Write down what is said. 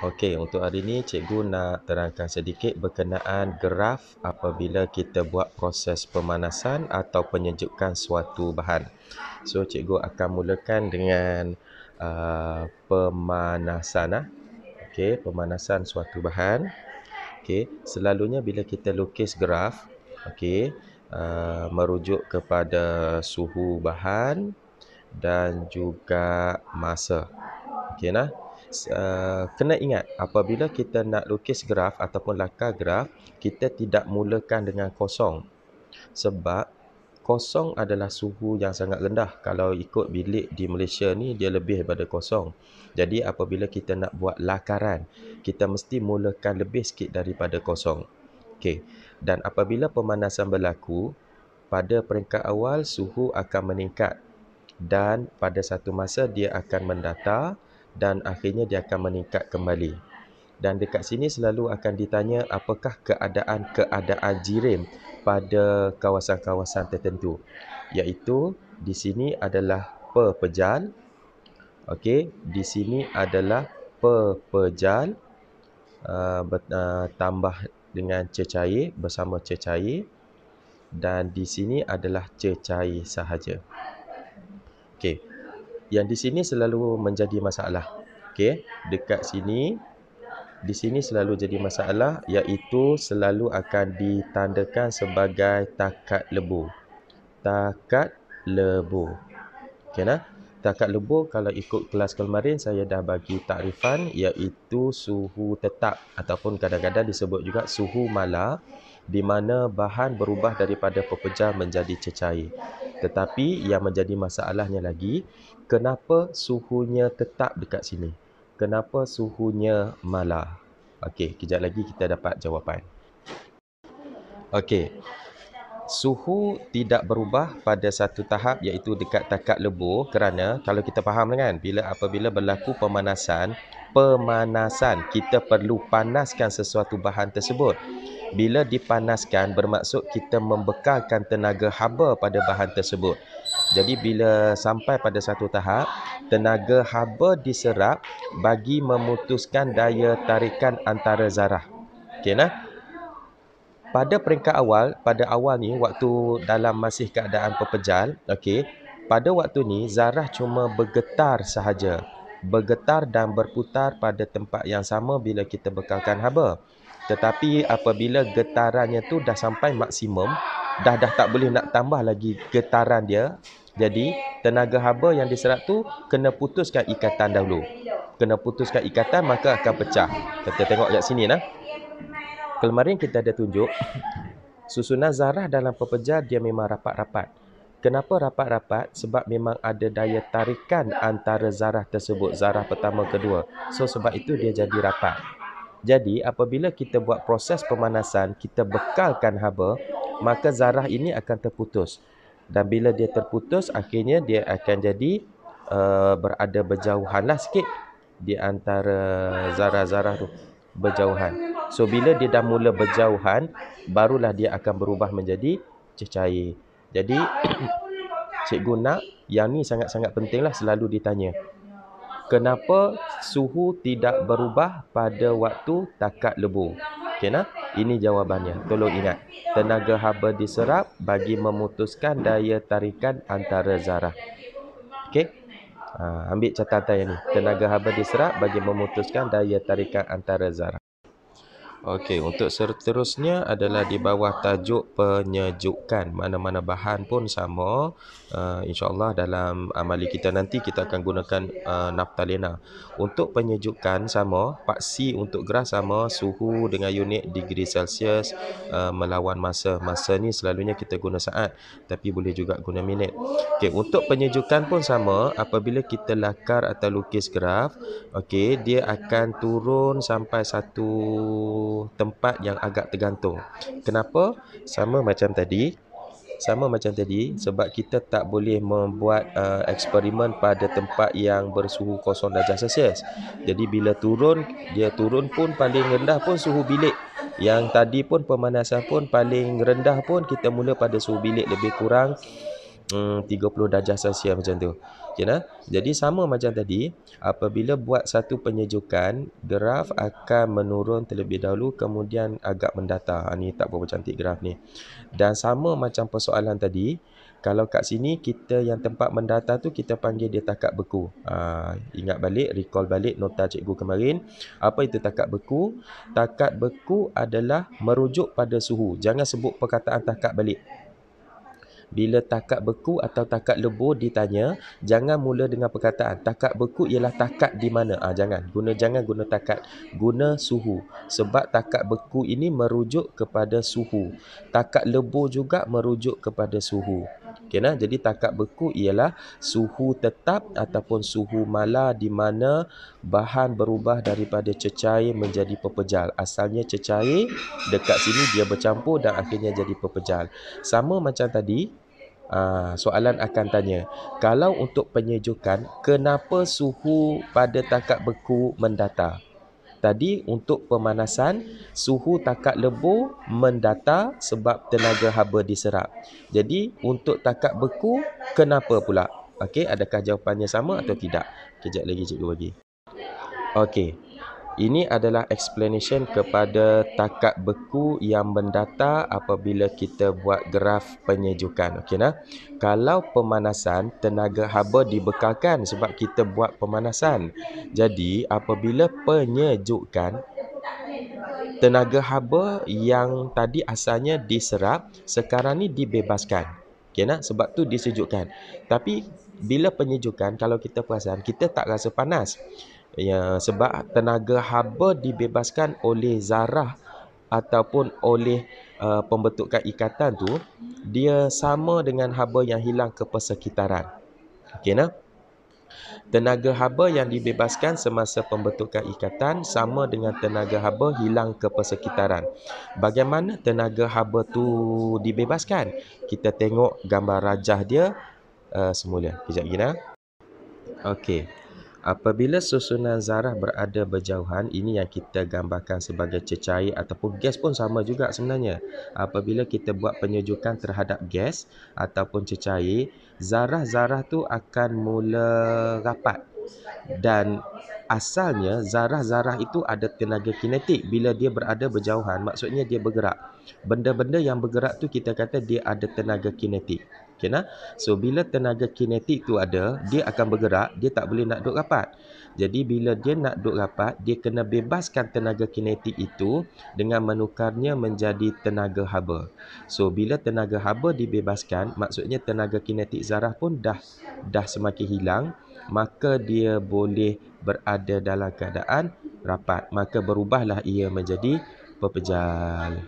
Okey, untuk hari ini cikgu nak terangkan sedikit berkenaan graf apabila kita buat proses pemanasan atau penyejukan suatu bahan. So, cikgu akan mulakan dengan pemanasan. Okey, pemanasan suatu bahan. Okey, selalunya bila kita lukis graf, okey, merujuk kepada suhu bahan dan juga masa. Okey nah. Kena ingat apabila kita nak lukis graf ataupun lakar graf, kita tidak mulakan dengan kosong. Sebab kosong adalah suhu yang sangat rendah. Kalau ikut bilik di Malaysia ni, dia lebih daripada kosong. Jadi apabila kita nak buat lakaran, kita mesti mulakan lebih sikit daripada kosong. Okey. Dan apabila pemanasan berlaku, pada peringkat awal suhu akan meningkat dan pada satu masa dia akan mendatar dan akhirnya dia akan meningkat kembali. Dan dekat sini selalu akan ditanya apakah keadaan jirim pada kawasan-kawasan tertentu. Iaitu di sini adalah pepejal. Okey, di sini adalah pepejal tambah dengan cecair bersama cecair, dan di sini adalah cecair sahaja. Okey. Yang di sini selalu menjadi masalah. Okey, dekat sini, di sini selalu jadi masalah, iaitu selalu akan ditandakan sebagai takat lebur. Takat lebur. Okey nah. Takat lebur kalau ikut kelas kemarin saya dah bagi takrifan, iaitu suhu tetap ataupun kadang-kadang disebut juga suhu malar, di mana bahan berubah daripada pepejal menjadi cecair. Tetapi yang menjadi masalahnya lagi, kenapa suhunya tetap dekat sini? Kenapa suhunya malar? Okey, kejap lagi kita dapat jawapan. Okey. Suhu tidak berubah pada satu tahap, iaitu dekat takat lebur, kerana kalau kita faham kan, apabila berlaku pemanasan kita perlu panaskan sesuatu bahan tersebut. Bila dipanaskan bermaksud kita membekalkan tenaga haba pada bahan tersebut. Jadi bila sampai pada satu tahap, tenaga haba diserap bagi memutuskan daya tarikan antara zarah. Okey nah. Pada peringkat awal, pada awal ni waktu dalam masih keadaan pepejal, okey, pada waktu ni zarah cuma bergetar sahaja. Bergetar dan berputar pada tempat yang sama bila kita bekalkan haba. Tetapi apabila getarannya tu dah sampai maksimum, dah tak boleh nak tambah lagi getaran dia. Jadi tenaga haba yang diserap tu kena putuskan ikatan dahulu. Kena putuskan ikatan, maka akan pecah. Kita tengok kat sini nah. Kemarin kita ada tunjuk susunan zarah dalam pepejal dia memang rapat-rapat. Kenapa rapat-rapat? Sebab memang ada daya tarikan antara zarah tersebut, zarah pertama kedua. So sebab itu dia jadi rapat. Jadi apabila kita buat proses pemanasan, kita bekalkan haba, maka zarah ini akan terputus. Dan bila dia terputus, akhirnya dia akan jadi berada berjauhanlah sikit di antara zarah-zarah tu, berjauhan. So bila dia dah mula berjauhan, barulah dia akan berubah menjadi cecair. Jadi cikgu nak yang ni sangat-sangat pentinglah, selalu ditanya. Kenapa suhu tidak berubah pada waktu takat lebur? Okey nah, ini jawabannya. Tolong ingat. Tenaga haba diserap bagi memutuskan daya tarikan antara zarah. Okey? Ambil catatan yang ni. Tenaga haba diserap bagi memutuskan daya tarikan antara zarah. Okey, untuk seterusnya adalah di bawah tajuk penyejukan. Mana-mana bahan pun sama. InsyaAllah dalam amali kita nanti kita akan gunakan naftalena. Untuk penyejukan sama, paksi untuk graf sama, suhu dengan unit degree Celsius melawan masa. Masa ni selalunya kita guna saat, tapi boleh juga guna minit. Okey, untuk penyejukan pun sama. Apabila kita lakar atau lukis graf, okey, dia akan turun sampai satu tempat yang agak tergantung. Kenapa? Sama macam tadi, sebab kita tak boleh membuat eksperimen pada tempat yang bersuhu 0 darjah Celsius. Jadi bila turun, dia turun pun paling rendah pun suhu bilik. Yang tadi pun pemanasan pun paling rendah pun kita mula pada suhu bilik lebih kurang 30 darjah Celsius macam tu. Okay, nah? Jadi sama macam tadi, apabila buat satu penyejukan, graf akan menurun terlebih dahulu kemudian agak mendatar. Ni tak berapa cantik graf ni. Dan sama macam persoalan tadi, kalau kat sini kita yang tempat mendatar tu kita panggil dia takat beku. Ingat balik, recall balik nota cikgu kemarin. Apa itu takat beku? Takat beku adalah merujuk pada suhu. Jangan sebut perkataan takat balik. Bila takat beku atau takat lebur ditanya, jangan mula dengan perkataan takat beku ialah takat di mana. Jangan guna takat, guna suhu. Sebab takat beku ini merujuk kepada suhu. Takat lebur juga merujuk kepada suhu. Okay, nah? Jadi takat beku ialah suhu tetap ataupun suhu mala di mana bahan berubah daripada cecair menjadi pepejal. Asalnya cecair, dekat sini dia bercampur dan akhirnya jadi pepejal. Sama macam tadi, soalan akan tanya, kalau untuk penyejukan, kenapa suhu pada takat beku mendatar? Tadi untuk pemanasan, suhu takat lebur mendatar sebab tenaga haba diserap. Jadi untuk takat beku, kenapa pula? Okey, adakah jawapannya sama atau tidak? Kejap lagi cikgu bagi. Okey. Ini adalah explanation kepada takat beku yang mendatar apabila kita buat graf penyejukan. Okey, nah? Kalau pemanasan, tenaga haba dibekalkan sebab kita buat pemanasan. Jadi apabila penyejukan, tenaga haba yang tadi asalnya diserap, sekarang ni dibebaskan. Okey, nah? Sebab tu disejukkan. Tapi bila penyejukan, kalau kita perasan, kita tak rasa panas. Ya, sebab tenaga haba dibebaskan oleh zarah ataupun oleh pembentukan ikatan tu, dia sama dengan haba yang hilang ke persekitaran. Okey, nah? Tenaga haba yang dibebaskan semasa pembentukan ikatan sama dengan tenaga haba hilang ke persekitaran. Bagaimana tenaga haba tu dibebaskan? Kita tengok gambar rajah dia semula. Kejap lagi, nah. Okey. Apabila susunan zarah berada berjauhan, ini yang kita gambarkan sebagai cecair ataupun gas pun sama juga sebenarnya. Apabila kita buat penyejukan terhadap gas ataupun cecair, zarah-zarah tu akan mula rapat. Dan asalnya zarah-zarah itu ada tenaga kinetik. Bila dia berada berjauhan, maksudnya dia bergerak. Benda-benda yang bergerak tu kita kata dia ada tenaga kinetik. Okay, nah? So bila tenaga kinetik tu ada, dia akan bergerak, dia tak boleh nak duduk rapat. Jadi bila dia nak duduk rapat, dia kena bebaskan tenaga kinetik itu dengan menukarnya menjadi tenaga haba. So bila tenaga haba dibebaskan, maksudnya tenaga kinetik zarah pun dah semakin hilang, maka dia boleh berada dalam keadaan rapat. Maka berubahlah ia menjadi pepejal.